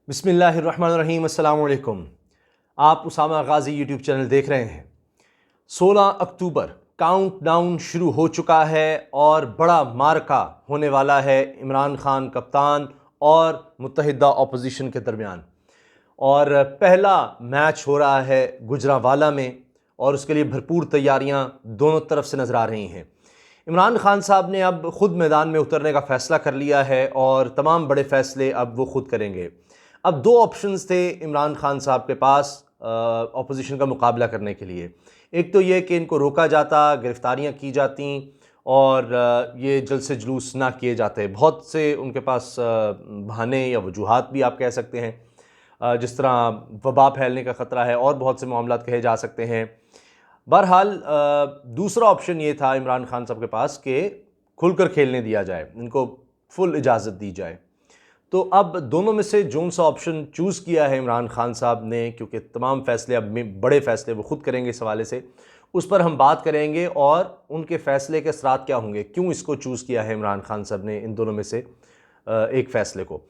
बिस्मिल्लाहिर्रहमानिर्रहीम, अस्सलामु अलैकुम। आप उसामा गाजी यूट्यूब चैनल देख रहे हैं। 16 अक्टूबर काउंटडाउन शुरू हो चुका है और बड़ा मार्का होने वाला है इमरान खान कप्तान और मुत्तहिदा अपोजिशन के दरमियान। और पहला मैच हो रहा है गुजरांवाला में और उसके लिए भरपूर तैयारियां दोनों तरफ से नज़र आ रही हैं। इमरान खान साहब ने अब ख़ुद मैदान में उतरने का फ़ैसला कर लिया है और तमाम बड़े फ़ैसले अब वो ख़ुद करेंगे। अब दो ऑप्शंस थे इमरान खान साहब के पास अपोजिशन का मुकाबला करने के लिए। एक तो ये कि इनको रोका जाता, गिरफ्तारियां की जाती और ये जल्द से जुलूस ना किए जाते। बहुत से उनके पास बहाने या वजूहात भी आप कह सकते हैं, जिस तरह वबा फैलने का ख़तरा है और बहुत से मामलात कहे जा सकते हैं। बहरहाल दूसरा ऑप्शन ये था इमरान खान साहब के पास कि खुलकर खेलने दिया जाए, इनको फुल इजाज़त दी जाए। तो अब दोनों में से जोन सा ऑप्शन चूज़ किया है इमरान खान साहब ने, क्योंकि तमाम फ़ैसले अब बड़े फ़ैसले वो ख़ुद करेंगे इस हवाले से, उस पर हम बात करेंगे और उनके फ़ैसले के असरात क्या होंगे, क्यों इसको चूज़ किया है इमरान खान साहब ने इन दोनों में से एक फ़ैसले को।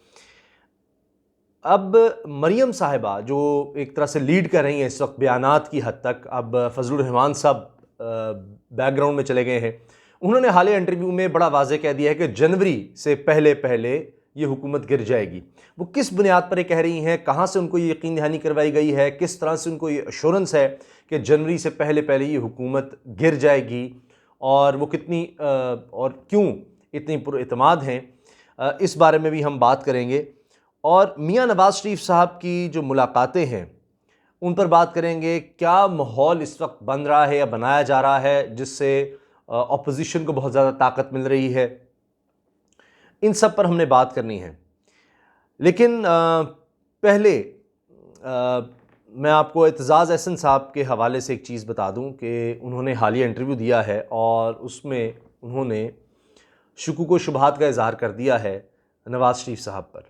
अब मरियम साहिबा जो एक तरह से लीड कर रही हैं इस वक्त बयानात की हद तक, अब फजलुर रहमान साहब बैकग्राउंड में चले गए हैं। उन्होंने हालिया इंटरव्यू में बड़ा वाज़ेह कह दिया है कि जनवरी से पहले पहले ये हुकूमत गिर जाएगी। वो किस बुनियाद पर ये कह रही हैं, कहाँ से उनको ये यकीन दहानी करवाई गई है, किस तरह से उनको ये एश्योरेंस है कि जनवरी से पहले पहले ये हुकूमत गिर जाएगी, और वो कितनी और क्यों इतनी पुरएतमाद हैं, इस बारे में भी हम बात करेंगे। और मियाँ नवाज़ शरीफ साहब की जो मुलाकातें हैं उन पर बात करेंगे। क्या माहौल इस वक्त बन रहा है या बनाया जा रहा है जिससे अपोजिशन को बहुत ज़्यादा ताकत मिल रही है, इन सब पर हमने बात करनी है। लेकिन पहले मैं आपको एतजाज़ अहसन साहब के हवाले से एक चीज़ बता दूं कि उन्होंने हालिया इंटरव्यू दिया है और उसमें उन्होंने शुकूक व शुबहात का इज़हार कर दिया है नवाज़ शरीफ साहब पर।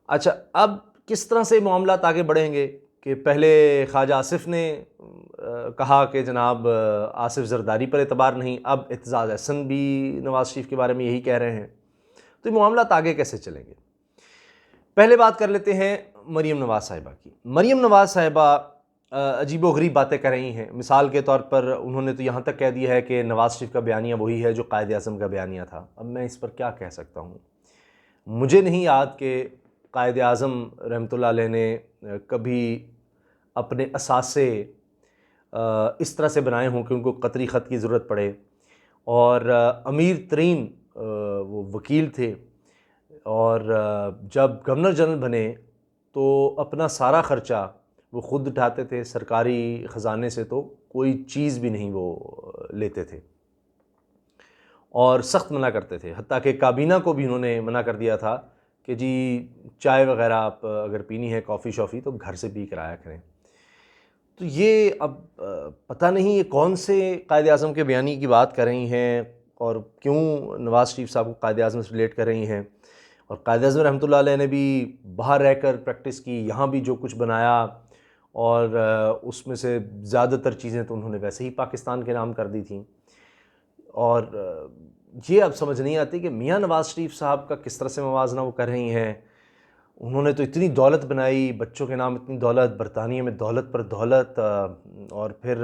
अच्छा, अब किस तरह से मामलात आगे बढ़ेंगे कि पहले ख्वाजा आसिफ ने कहा कि जनाब आसिफ ज़रदारी पर एतबार नहीं, अब एतजाज़ अहसन भी नवाज़ शरीफ के बारे में यही कह रहे हैं। तो ये मामलात आगे कैसे चलेंगे? पहले बात कर लेते हैं मरियम नवाज़ साहिबा की। मरियम नवाज़ साहिबा अजीबो गरीब बातें कर रही हैं। मिसाल के तौर पर उन्होंने तो यहाँ तक कह दिया है कि नवाज़ शरीफ का बयानिया वही है जो कायद आज़म का बयानिया था। अब मैं इस पर क्या कह सकता हूँ? मुझे नहीं याद कि कायद आज़म रहमतुल्लाह अलैह ने कभी अपने असासे इस तरह से बनाए हों कि उनको कतरी ख़त की ज़रूरत पड़े, और अमीर तरीन वो वकील थे, और जब गवर्नर जनरल बने तो अपना सारा ख़र्चा वो ख़ुद उठाते थे, सरकारी ख़जाने से तो कोई चीज़ भी नहीं वो लेते थे और सख्त मना करते थे। हत्ता कि काबीना को भी उन्होंने मना कर दिया था कि जी चाय वग़ैरह आप अगर पीनी है, कॉफ़ी शॉफ़ी, तो घर से पी कर आया करें। तो ये अब पता नहीं ये कौन से कायद आज़म के बयानी की बात कर रही हैं और क्यों नवाज़ शरीफ साहब को कायद आज़म से रिलेट कर रही हैं। और कायद आज़म रहमतुल्लाह अलैह ने भी बाहर रहकर प्रैक्टिस की, यहाँ भी जो कुछ बनाया, और उसमें से ज़्यादातर चीज़ें तो उन्होंने वैसे ही पाकिस्तान के नाम कर दी थी। और ये अब समझ नहीं आती कि मियाँ नवाज़ शरीफ साहब का किस तरह से मवाजना वो कर रही हैं। उन्होंने तो इतनी दौलत बनाई, बच्चों के नाम इतनी दौलत, बरतानिया में दौलत पर दौलत, और फिर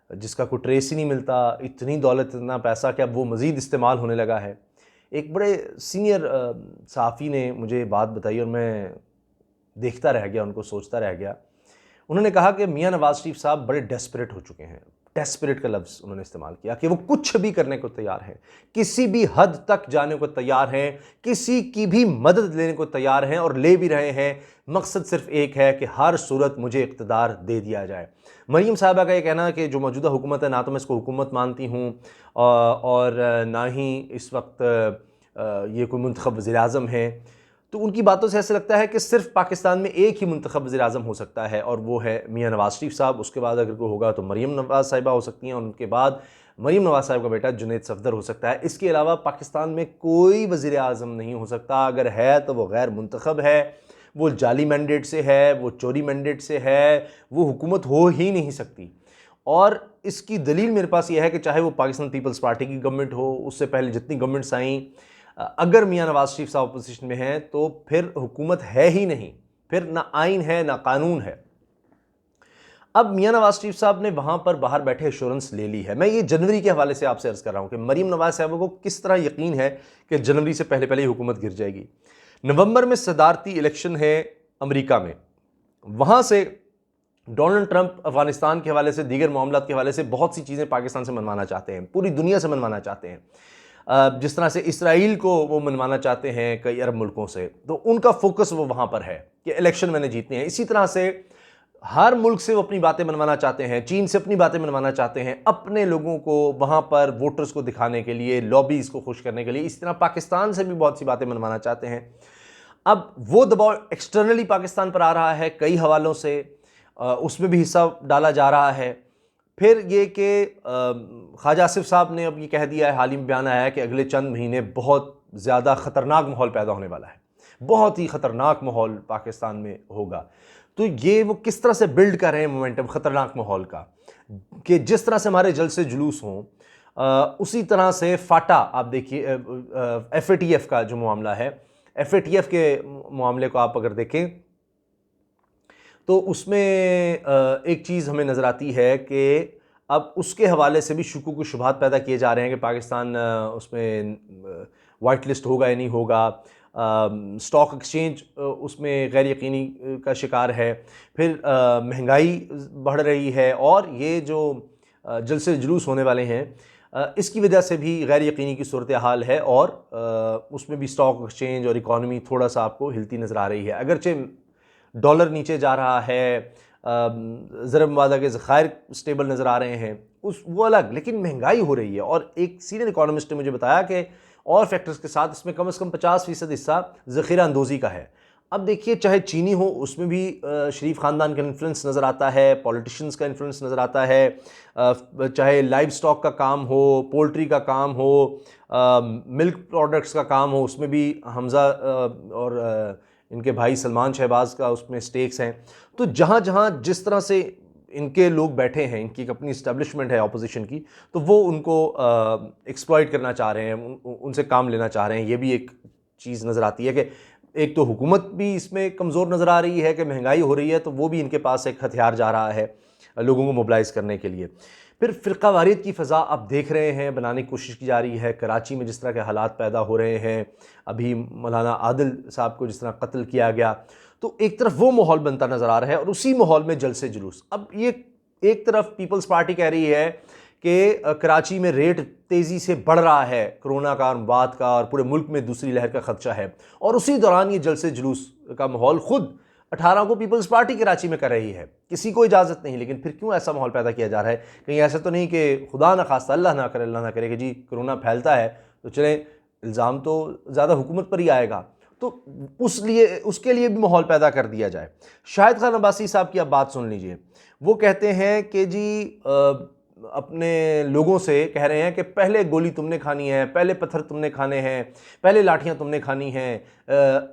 जिसका कोई ट्रेस ही नहीं मिलता, इतनी दौलत, इतना पैसा कि अब वो मज़ीद इस्तेमाल होने लगा है। एक बड़े सीनियर सहाफ़ी ने मुझे बात बताई और मैं देखता रह गया, उनको सोचता रह गया। उन्होंने कहा कि मियाँ नवाज़ शरीफ साहब बड़े डेस्परेट हो चुके हैं। डेस्परेट का लफ्ज़ उन्होंने इस्तेमाल किया कि वो कुछ भी करने को तैयार हैं, किसी भी हद तक जाने को तैयार हैं, किसी की भी मदद लेने को तैयार हैं और ले भी रहे हैं। मकसद सिर्फ एक है कि हर सूरत मुझे इक़्तिदार दे दिया जाए। मरियम साहिबा का ये कहना है कि जो मौजूदा हुकूमत है, ना तो मैं इसको हुकूमत मानती हूँ और ना ही इस वक्त ये कोई मुंतखब वज़ीर-ए-आज़म है। तो उनकी बातों से ऐसे लगता है कि सिर्फ पाकिस्तान में एक ही मुंतखब वज़ीर-ए-आज़म हो सकता है और वो है मियाँ नवाज़ शरीफ साहब। उसके बाद अगर कोई होगा तो मरियम नवाज़ साहिबा हो सकती हैं, और उनके बाद मरियम नवाज़ साहिब का बेटा जुनैद सफदर हो सकता है। इसके अलावा पाकिस्तान में कोई वज़ीर-ए-आज़म नहीं हो सकता। अगर है तो वो गैर मुंतखब है, वो जाली मैंडेट से है, वो चोरी मैंडेट से है, वो हुकूमत हो ही नहीं सकती। और इसकी दलील मेरे पास यह है कि चाहे वो पाकिस्तान पीपल्स पार्टी की गवर्नमेंट हो, उससे पहले जितनी गवर्नमेंट्स आईं, अगर मियाँ नवाज शरीफ साहब अपोजिशन में हैं तो फिर हुकूमत है ही नहीं, फिर ना आइन है ना कानून है। अब मियाँ नवाज शरीफ साहब ने वहाँ पर बाहर बैठे एश्योरेंस ले ली है। मैं ये जनवरी के हवाले से आपसे अर्ज़ कर रहा हूँ कि मरीम नवाज साहब को किस तरह यकीन है कि जनवरी से पहले पहले ही हुकूमत गिर जाएगी। नवंबर में सदारती इलेक्शन है अमेरिका में, वहाँ से डोनाल्ड ट्रंप अफगानिस्तान के हवाले से, दीगर मामलात के हवाले से बहुत सी चीज़ें पाकिस्तान से मनवाना चाहते हैं, पूरी दुनिया से मनवाना चाहते हैं। जिस तरह से इसराइल को वो मनवाना चाहते हैं कई अरब मुल्कों से, तो उनका फोकस वो वहाँ पर है कि इलेक्शन मैंने जीतने हैं। इसी तरह से हर मुल्क से वो अपनी बातें मनवाना चाहते हैं, चीन से अपनी बातें मनवाना चाहते हैं, अपने लोगों को वहाँ पर वोटर्स को दिखाने के लिए, लॉबीज़ को खुश करने के लिए। इसी तरह पाकिस्तान से भी बहुत सी बातें मनवाना चाहते हैं। अब वो दबाव एक्सटर्नली पाकिस्तान पर आ रहा है कई हवालों से, उसमें भी हिस्सा डाला जा रहा है। फिर ये कि ख्वाजा आसिफ साहब ने अब ये कह दिया है, हाल ही में बयान आया है कि अगले चंद महीने बहुत ज़्यादा ख़तरनाक माहौल पैदा होने वाला है, बहुत ही ख़तरनाक माहौल पाकिस्तान में होगा। तो ये वो किस तरह से बिल्ड कर रहे हैं मोमेंटम ख़तरनाक माहौल का, कि जिस तरह से हमारे जलसे जुलूस हों, उसी तरह से फाटा, आप देखिए FATF का जो मामला है, FATF के मामले को आप अगर देखें तो उसमें एक चीज़ हमें नज़र आती है कि अब उसके हवाले से भी शुकूक व शुबहात पैदा किए जा रहे हैं कि पाकिस्तान उसमें वाइट लिस्ट होगा या नहीं होगा। स्टॉक एक्सचेंज उसमें गैर यकीनी का शिकार है। फिर महंगाई बढ़ रही है, और ये जो जलसे जुलूस होने वाले हैं इसकी वजह से भी गैर यकीनी की सूरत हाल है, और उसमें भी स्टॉक एक्सचेंज और इकॉनमी थोड़ा सा आपको हिलती नज़र आ रही है। अगरचे डॉलर नीचे जा रहा है, ज़रब मुबादा के ज़खायर स्टेबल नज़र आ रहे हैं, वो अलग, लेकिन महंगाई हो रही है। और एक सीनियर इकोनॉमिस्ट ने मुझे बताया कि और फैक्टर्स के साथ इसमें कम से कम 50% हिस्सा ज़ख़ीरा अंदोज़ी का है। अब देखिए, चाहे चीनी हो, उसमें भी शरीफ ख़ानदान का इन्फ्लुएंस नज़र आता है, पॉलिटिशियंस का इन्फ्लुएंस नज़र आता है, चाहे लाइव स्टॉक का काम हो, पोल्ट्री का काम हो, मिल्क प्रोडक्ट्स का काम हो, उसमें भी हमज़ा और इनके भाई सलमान शहबाज का उसमें स्टेक्स हैं। तो जहाँ जहाँ जिस तरह से इनके लोग बैठे हैं, इनकी एक अपनी इस्टेब्लिशमेंट है ऑपोजिशन की, तो वो उनको एक्सप्लॉइट करना चाह रहे हैं, उनसे काम लेना चाह रहे हैं। ये भी एक चीज़ नज़र आती है कि एक तो हुकूमत भी इसमें कमज़ोर नज़र आ रही है कि महंगाई हो रही है, तो वो भी इनके पास एक हथियार जा रहा है लोगों को मोबिलाइज़ करने के लिए। फिर फ़िरका वारियत की फ़ज़ा आप देख रहे हैं, बनाने की कोशिश की जा रही है। कराची में जिस तरह के हालात पैदा हो रहे हैं, अभी मौलाना आदिल साहब को जिस तरह कत्ल किया गया, तो एक तरफ वो माहौल बनता नज़र आ रहा है, और उसी माहौल में जलसे जुलूस। अब ये एक तरफ पीपल्स पार्टी कह रही है कि कराची में रेट तेज़ी से बढ़ रहा है कोरोना का, वबात का, और पूरे मुल्क में दूसरी लहर का ख़दशा है, और उसी दौरान ये जलसे जुलूस का माहौल खुद 18 को पीपल्स पार्टी कराची में कर रही है, किसी को इजाज़त नहीं। लेकिन फिर क्यों ऐसा माहौल पैदा किया जा रहा है? कहीं ऐसा तो नहीं कि खुदा न खास्ता, अल्लाह ना करे, अल्लाह ना करे कि जी कोरोना फैलता है तो चलें, इल्ज़ाम तो ज़्यादा हुकूमत पर ही आएगा, तो उसके लिए भी माहौल पैदा कर दिया जाए। शाहिद खान अब्बासी साहब की आप बात सुन लीजिए। वो कहते हैं कि जी अपने लोगों से कह रहे हैं कि पहले गोली तुमने खानी है, पहले पत्थर तुमने खाने हैं, पहले लाठियाँ तुमने खानी हैं।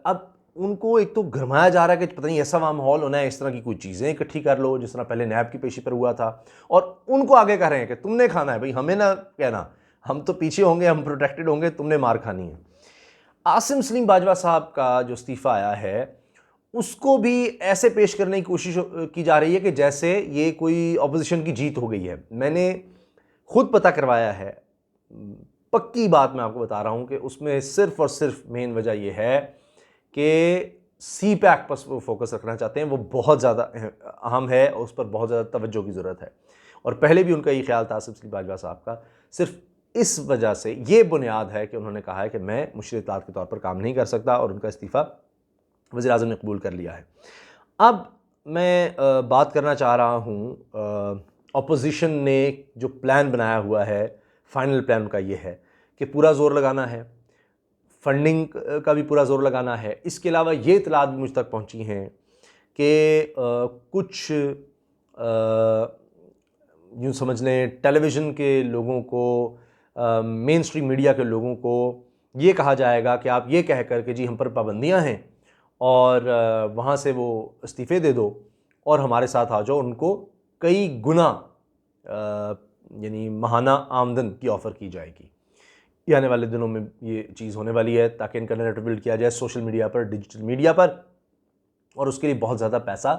अब उनको एक तो गरमाया जा रहा है कि पता नहीं ऐसा वहाँ माहौल होना है, इस तरह की कोई चीज़ें इकट्ठी कर लो जिस तरह पहले नैब की पेशी पर हुआ था, और उनको आगे कह रहे हैं कि तुमने खाना है भाई, हमें ना कहना, हम तो पीछे होंगे, हम प्रोटेक्टेड होंगे, तुमने मार खानी है। आसिम सलीम बाजवा साहब का जो इस्तीफ़ा आया है, उसको भी ऐसे पेश करने की कोशिश की जा रही है कि जैसे ये कोई अपोजिशन की जीत हो गई है। मैंने खुद पता करवाया है, पक्की बात मैं आपको बता रहा हूँ कि उसमें सिर्फ़ और सिर्फ मेन वजह यह है कि CPAC पर वो फोकस रखना चाहते हैं। वो बहुत ज़्यादा अहम है, उस पर बहुत ज़्यादा तवज्जो की ज़रूरत है, और पहले भी उनका ये ख्याल था आसिम सलीम बाजवा साहब का। सिर्फ इस वजह से ये बुनियाद है कि उन्होंने कहा है कि मैं मुशीर इत्तेहाद के तौर पर काम नहीं कर सकता, और उनका इस्तीफ़ा वज़ीर-ए-आज़म ने कबूल कर लिया है। अब मैं बात करना चाह रहा हूँ, अपोजिशन ने जो प्लान बनाया हुआ है, फाइनल प्लान उनका ये है कि पूरा ज़ोर लगाना है, फंडिंग का भी पूरा ज़ोर लगाना है। इसके अलावा ये इत्तलात भी मुझ तक पहुँची हैं कि कुछ यूँ समझ लें टेलीविज़न के लोगों को, मेन स्ट्रीम मीडिया के लोगों को ये कहा जाएगा कि आप ये कह कर के जी हम पर पाबंदियाँ हैं, और वहाँ से वो इस्तीफ़े दे दो और हमारे साथ आ जाओ। उनको कई गुना यानी माहाना आमदन की ऑफ़र की जाएगी। ये आने वाले दिनों में ये चीज़ होने वाली है, ताकि इनका नैरेटिव बिल्ड किया जाए सोशल मीडिया पर, डिजिटल मीडिया पर, और उसके लिए बहुत ज़्यादा पैसा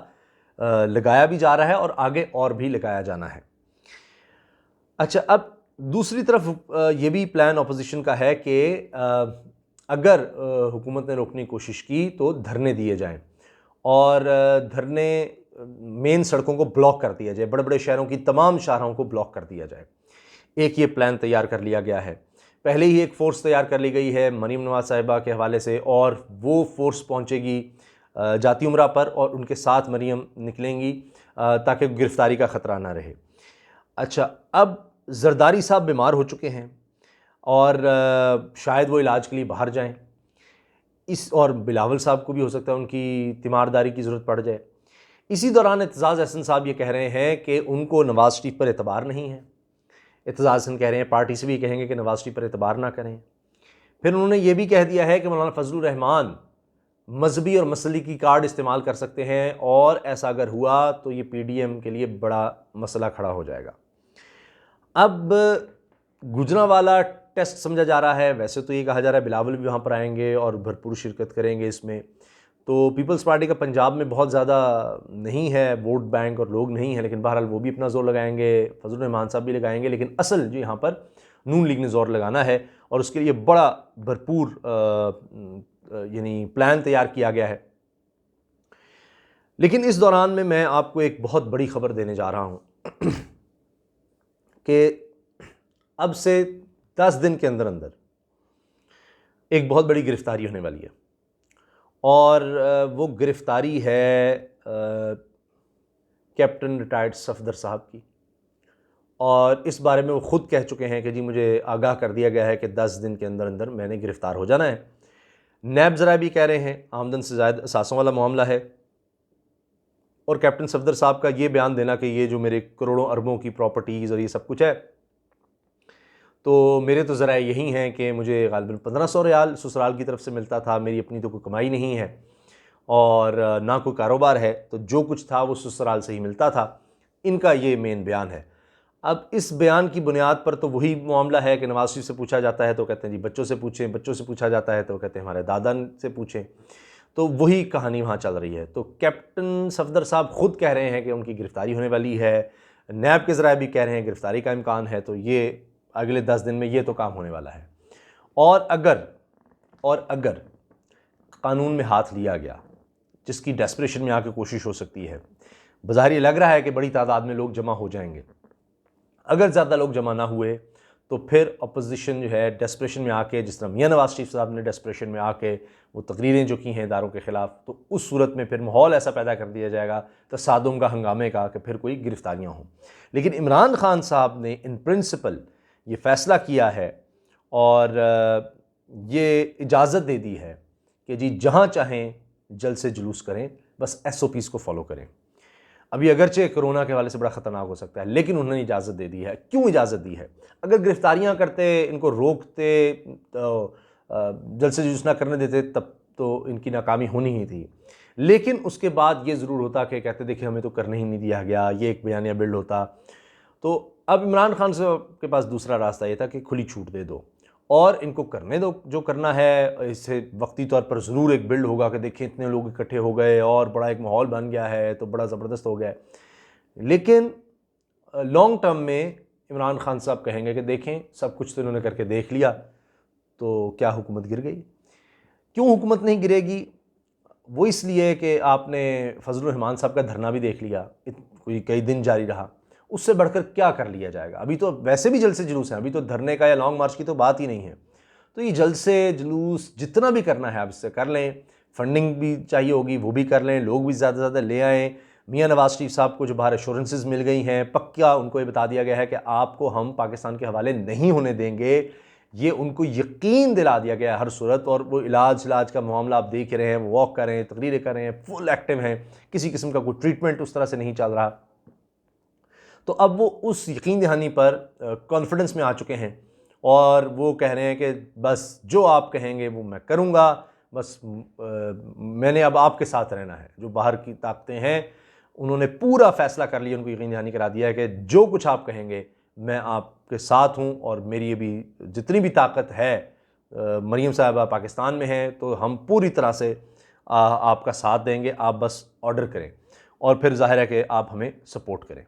लगाया भी जा रहा है और आगे और भी लगाया जाना है। अच्छा, अब दूसरी तरफ ये भी प्लान ऑपोजिशन का है कि अगर हुकूमत ने रोकने की कोशिश की तो धरने दिए जाएं और धरने मेन सड़कों को ब्लॉक कर दिया जाए, बड़े बड़े शहरों की तमाम शाहराहों को ब्लॉक कर दिया जाए। एक ये प्लान तैयार कर लिया गया है। पहले ही एक फ़ोर्स तैयार कर ली गई है मरीम नवाज़ साहिबा के हवाले से, और वो फ़ोर्स पहुंचेगी जाती उमरा पर और उनके साथ मरीम निकलेंगी ताकि गिरफ़्तारी का ख़तरा ना रहे। अच्छा, अब जरदारी साहब बीमार हो चुके हैं और शायद वो इलाज के लिए बाहर जाएं, और बिलावल साहब को भी हो सकता है उनकी तीमारदारी की ज़रूरत पड़ जाए। इसी दौरान एतजाज़ अहसन साहब ये कह रहे हैं कि उनको नवाज़ शरीफ पर एतबार नहीं है। एतजाज़ अहसन कह रहे हैं पार्टी से भी कहेंगे कि नवाज़ शरीफ पर एतबार ना करें। फिर उन्होंने ये भी कह दिया है कि मौलाना फजलुर रहमान मजहबी और मसलकी कार्ड इस्तेमाल कर सकते हैं, और ऐसा अगर हुआ तो ये PDM के लिए बड़ा मसला खड़ा हो जाएगा। अब गुजरांवाला टेस्ट समझा जा रहा है, वैसे तो ये कहा जा रहा है बिलावल भी वहाँ पर आएंगे और भरपूर शिरकत करेंगे इसमें। तो पीपल्स पार्टी का पंजाब में बहुत ज़्यादा नहीं है वोट बैंक और लोग नहीं हैं, लेकिन बहरहाल वो भी अपना ज़ोर लगाएंगे, फजलुर रहमान साहब भी लगाएंगे, लेकिन असल जो यहाँ पर नून लीग ने ज़ोर लगाना है और उसके लिए बड़ा भरपूर यानी प्लान तैयार किया गया है। लेकिन इस दौरान में मैं आपको एक बहुत बड़ी खबर देने जा रहा हूँ कि अब से 10 दिन के अंदर अंदर एक बहुत बड़ी गिरफ्तारी होने वाली है, और वो गिरफ्तारी है कैप्टन रिटायर्ड सफदर साहब की। और इस बारे में वो ख़ुद कह चुके हैं कि जी मुझे आगाह कर दिया गया है कि 10 दिन के अंदर अंदर मैंने गिरफ़्तार हो जाना है। नैब ज़रा भी कह रहे हैं आमदन से ज़ायद असासों वाला मामला है, और कैप्टन सफदर साहब का ये बयान देना कि ये जो मेरे करोड़ों अरबों की प्रॉपर्टीज़ और ये सब कुछ है, तो मेरे तो ज़रा यही हैं कि मुझे ग़ालिबन 1500 रियाल ससुराल की तरफ से मिलता था, मेरी अपनी तो कोई कमाई नहीं है और ना कोई कारोबार है, तो जो कुछ था वो ससुराल से ही मिलता था। इनका ये मेन बयान है। अब इस बयान की बुनियाद पर तो वही मामला है कि नवाज़ शरीफ से पूछा जाता है तो कहते हैं जी बच्चों से पूछें, बच्चों से पूछा जाता है तो कहते हैं हमारे दादा से पूछें, तो वही कहानी वहाँ चल रही है। तो कैप्टन सफदर साहब ख़ुद कह रहे हैं कि उनकी गिरफ़्तारी होने वाली है, नैब के ज़राए भी कह रहे हैं गिरफ़्तारी का इम्कान है, तो ये अगले 10 दिन में ये तो काम होने वाला है। और अगर कानून में हाथ लिया गया, जिसकी डेस्परेशन में आके कोशिश हो सकती है, बज़ाहिर ये लग रहा है कि बड़ी तादाद में लोग जमा हो जाएंगे, अगर ज़्यादा लोग जमा ना हुए तो फिर अपोजिशन जो है डेस्परेशन में आके, जिस तरह मियां नवाज़ शरीफ साहब ने डेस्परेशन में आके वो तकरीरें जो की हैं इदारों के ख़िलाफ़, तो उस सूरत में फिर माहौल ऐसा पैदा कर दिया जाएगा तसादुम का, हंगामे का, कि फिर कोई गिरफ़्तारियाँ हों। लेकिन इमरान खान साहब ने इन प्रिंसिपल ये फ़ैसला किया है और ये इजाज़त दे दी है कि जी जहाँ चाहें जलसे जुलूस करें, बस SOPs को फॉलो करें। अभी अगरचे कोरोना के हवाले से बड़ा ख़तरनाक हो सकता है, लेकिन उन्होंने इजाज़त दे दी है। क्यों इजाज़त दी है? अगर गिरफ़्तारियाँ करते, इनको रोकते, तो जलसे जुलूस ना करने देते, तब तो इनकी नाकामी होनी ही थी। लेकिन उसके बाद ये ज़रूर होता कि कहते देखिए हमें तो करने ही नहीं दिया गया, ये एक बयानिया बिल्ड होता। तो अब इमरान खान साहब के पास दूसरा रास्ता ये था कि खुली छूट दे दो और इनको करने दो जो करना है। इससे वक्ती तौर पर ज़रूर एक बिल्ड होगा कि देखिए इतने लोग इकट्ठे हो गए और बड़ा एक माहौल बन गया है, तो बड़ा ज़बरदस्त हो गया है। लेकिन लॉन्ग टर्म में इमरान खान साहब कहेंगे कि देखें सब कुछ तो इन्होंने करके देख लिया, तो क्या हुकूमत गिर गई? क्यों हुकूमत नहीं गिरेगी? वो इसलिए कि आपने फजलुर रहमान साहब का धरना भी देख लिया, कोई कई दिन जारी रहा, उससे बढ़कर क्या कर लिया जाएगा? अभी तो वैसे भी जलसे जुलूस हैं, अभी तो धरने का या लॉन्ग मार्च की तो बात ही नहीं है। तो ये जलसे जुलूस जितना भी करना है आप इससे कर लें, फंडिंग भी चाहिए होगी वो भी कर लें, लोग भी ज़्यादा से ज़्यादा ले आएँ। मियां नवाज़ शरीफ साहब को जो बाहर एश्योरेंसेस मिल गई हैं, पक्का उनको ये बता दिया गया है कि आपको हम पाकिस्तान के हवाले नहीं होने देंगे, ये उनको यकीन दिला दिया गया है हर सूरत। और वो इलाज का मामला आप देख रहे हैं, वो वॉक कर रहे हैं, तकरीरें कर रहे हैं, फुल एक्टिव हैं, किसी किस्म का कोई ट्रीटमेंट उस तरह से नहीं चल रहा। तो अब वो उस यकीन दहानी पर कॉन्फिडेंस में आ चुके हैं और वो कह रहे हैं कि बस जो आप कहेंगे वो मैं करूँगा, बस मैंने अब आपके साथ रहना है। जो बाहर की ताकतें हैं उन्होंने पूरा फ़ैसला कर लिया, उनको यकीन दहानी करा दिया है कि जो कुछ आप कहेंगे मैं आपके साथ हूँ और मेरी अभी जितनी भी ताकत है, मरीम साहिबा पाकिस्तान में हैं तो हम पूरी तरह से आपका साथ देंगे। आप बस ऑर्डर करें और फिर जाहिर है कि आप हमें सपोर्ट करें।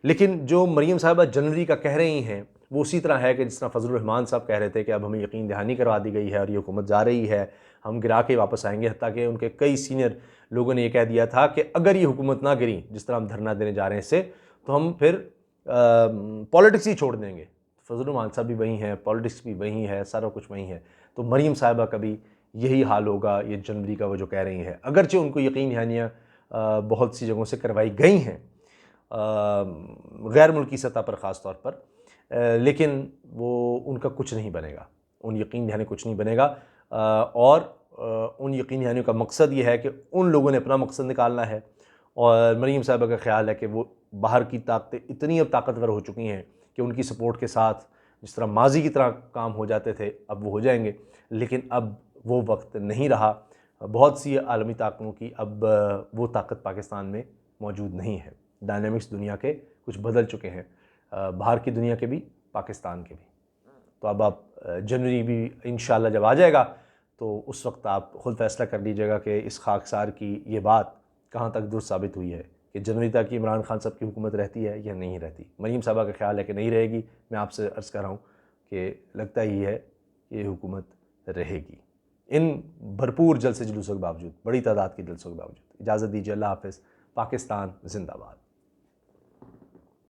लेकिन जो मरीम साहिबा जनवरी का कह रही हैं वो उसी तरह है कि जिस तरह फजलुर रहमान साहब कह रहे थे कि अब हमें यकीन दहानी करवा दी गई है और ये हुकूमत जा रही है, हम गिरा के वापस आएंगे। हत्ता कि उनके कई सीनियर लोगों ने यह कह दिया था कि अगर ये हुकूमत ना गिरी, जिस तरह हम धरना देने जा रहे हैं इससे, तो हम फिर पॉलिटिक्स ही छोड़ देंगे। फजलुर रहमान साहब भी वही हैं, पॉलिटिक्स भी वही है, सारा कुछ वही है। तो मरीम साहिबा का भी यही हाल होगा ये जनवरी का, वो जो कह रही हैं। अगरचे उनको यकीन दहानियाँ बहुत सी जगहों से करवाई गई हैं, गैर मुल्की सतह पर ख़ास तौर पर, लेकिन वो उनका कुछ नहीं बनेगा, उन यकीन दहानी कुछ नहीं बनेगा। और उन यकीन दहानियों का मकसद ये है कि उन लोगों ने अपना मकसद निकालना है। और मरीम साहिबा का ख्याल है कि वो बाहर की ताकतें इतनी अब ताकतवर हो चुकी हैं कि उनकी सपोर्ट के साथ जिस तरह माजी की तरह काम हो जाते थे अब वो हो जाएंगे। लेकिन अब वो वक्त नहीं रहा। बहुत सी आलमी ताकतों की अब वो ताकत पाकिस्तान में मौजूद नहीं है। डायनामिक्स दुनिया के कुछ बदल चुके हैं, बाहर की दुनिया के भी, पाकिस्तान के भी। तो अब आप जनवरी भी इंशाल्लाह जब आ जाएगा तो उस वक्त आप ख़ुद फैसला कर लीजिएगा कि इस खाकसार की ये बात कहाँ तक दुरुस्त साबित हुई है कि जनवरी तक इमरान खान साहब की हुकूमत रहती है या नहीं रहती। मरीम साहबा का ख्याल है कि नहीं रहेगी। मैं आपसे अर्ज़ कर रहा हूँ कि लगता ही है कि ये हुकूमत रहेगी, इन भरपूर जलसे जुलूसों के बावजूद, बड़ी तादाद के जलसों के बावजूद। इजाज़त दीजिए, अल्लाह हाफ़िज़। पाकिस्तान जिंदाबाद।